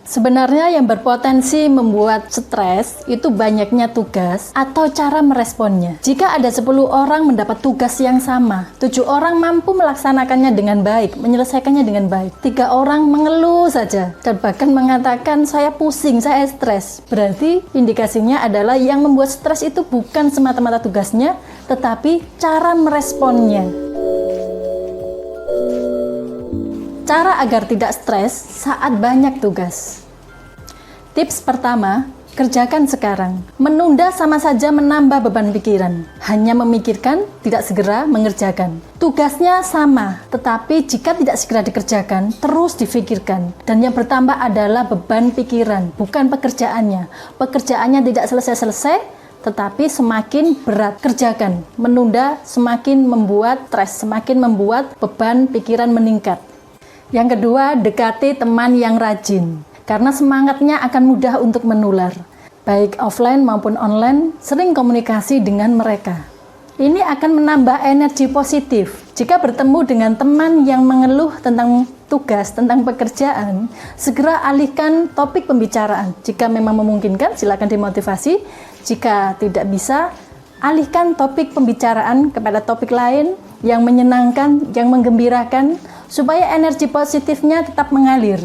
Sebenarnya yang berpotensi membuat stres itu banyaknya tugas atau cara meresponnya. Jika ada 10 orang mendapat tugas yang sama, 7 orang mampu melaksanakannya dengan baik, menyelesaikannya dengan baik. 3 orang mengeluh saja dan bahkan mengatakan saya pusing, saya stres. Berarti indikasinya adalah yang membuat stres itu bukan semata-mata tugasnya, tetapi cara meresponnya. Cara agar tidak stres saat banyak tugas. Tips pertama, kerjakan sekarang. Menunda sama saja menambah beban pikiran. Hanya memikirkan, tidak segera mengerjakan. Tugasnya sama, tetapi jika tidak segera dikerjakan, terus difikirkan. Dan yang bertambah adalah beban pikiran, bukan pekerjaannya. Pekerjaannya tidak selesai-selesai, tetapi semakin berat. Kerjakan. Menunda semakin membuat stres, semakin membuat beban pikiran meningkat. Yang kedua, dekati teman yang rajin. Karena semangatnya akan mudah untuk menular. Baik offline maupun online, sering komunikasi dengan mereka. Ini akan menambah energi positif. Jika bertemu dengan teman yang mengeluh tentang tugas, tentang pekerjaan, segera alihkan topik pembicaraan. Jika memang memungkinkan, silakan dimotivasi. Jika tidak bisa, alihkan topik pembicaraan kepada topik lain yang menyenangkan, yang menggembirakan, supaya energi positifnya tetap mengalir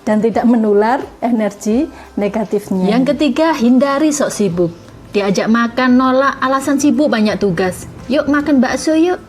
dan tidak menular energi negatifnya. Yang ketiga, hindari sok sibuk. Diajak makan, nolak, alasan sibuk banyak tugas. Yuk makan bakso yuk.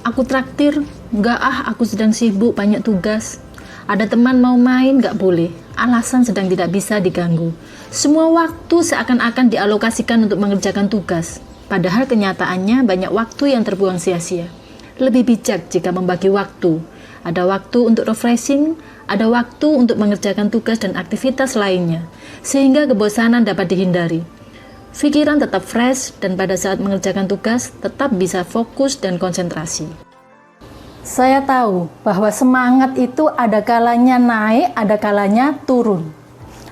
Aku traktir. Enggak aku sedang sibuk banyak tugas. Ada teman mau main, enggak boleh. Alasan sedang tidak bisa diganggu. Semua waktu seakan-akan dialokasikan untuk mengerjakan tugas. Padahal kenyataannya banyak waktu yang terbuang sia-sia. Lebih bijak jika membagi waktu. Ada waktu untuk refreshing, ada waktu untuk mengerjakan tugas dan aktivitas lainnya, sehingga kebosanan dapat dihindari. Pikiran tetap fresh dan pada saat mengerjakan tugas tetap bisa fokus dan konsentrasi. Saya tahu bahwa semangat itu ada kalanya naik, ada kalanya turun.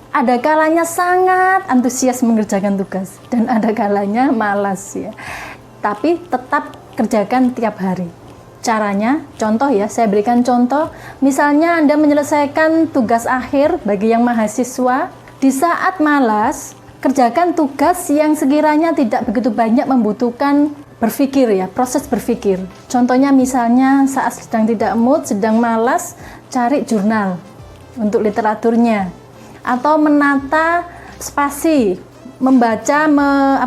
Ada kalanya sangat antusias mengerjakan tugas dan ada kalanya malas ya. Tapi tetap kerjakan tiap hari. Caranya, contoh ya, saya berikan contoh. Misalnya Anda menyelesaikan tugas akhir bagi yang mahasiswa. Di saat malas, kerjakan tugas yang sekiranya tidak begitu banyak membutuhkan berpikir ya, proses berpikir. Contohnya misalnya saat sedang tidak mood, sedang malas, cari jurnal untuk literaturnya. Atau menata spasi, membaca,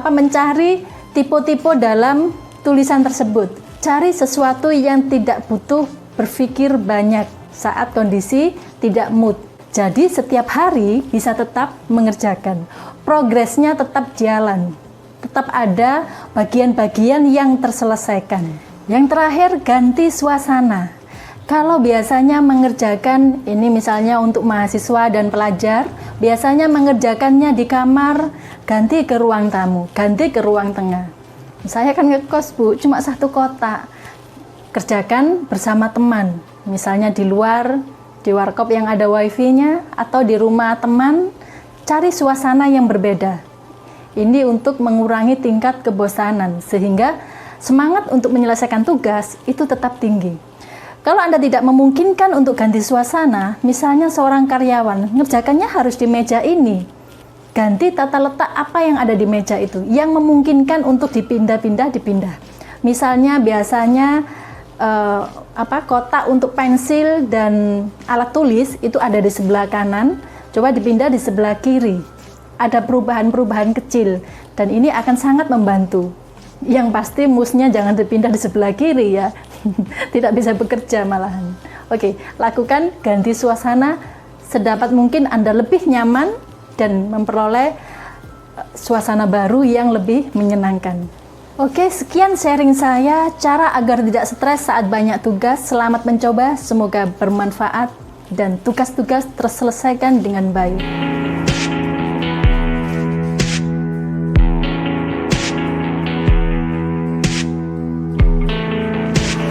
mencari tipe-tipe dalam tulisan tersebut. Cari sesuatu yang tidak butuh berpikir banyak saat kondisi tidak mood. Jadi setiap hari bisa tetap mengerjakan. Progresnya tetap jalan. Tetap ada bagian-bagian yang terselesaikan. Yang terakhir, ganti suasana. Kalau biasanya mengerjakan, ini misalnya untuk mahasiswa dan pelajar, biasanya mengerjakannya di kamar, ganti ke ruang tamu, ganti ke ruang tengah. Saya kan ngekos Bu, cuma satu kotak. Kerjakan bersama teman, misalnya di luar, di warkop yang ada wifi-nya, atau di rumah teman, cari suasana yang berbeda. Ini untuk mengurangi tingkat kebosanan, sehingga semangat untuk menyelesaikan tugas itu tetap tinggi. Kalau Anda tidak memungkinkan untuk ganti suasana, misalnya seorang karyawan, ngerjakannya harus di meja ini. Ganti tata letak apa yang ada di meja itu yang memungkinkan untuk dipindah. Misalnya biasanya kotak untuk pensil dan alat tulis itu ada di sebelah kanan, coba dipindah di sebelah kiri. Ada perubahan-perubahan kecil dan ini akan sangat membantu. Yang pasti mouse-nya jangan dipindah di sebelah kiri ya. Tidak bisa bekerja malahan. Oke, lakukan ganti suasana sedapat mungkin Anda lebih nyaman dan memperoleh suasana baru yang lebih menyenangkan. Oke, sekian sharing saya, cara agar tidak stres saat banyak tugas. Selamat mencoba, semoga bermanfaat dan tugas-tugas terselesaikan dengan baik.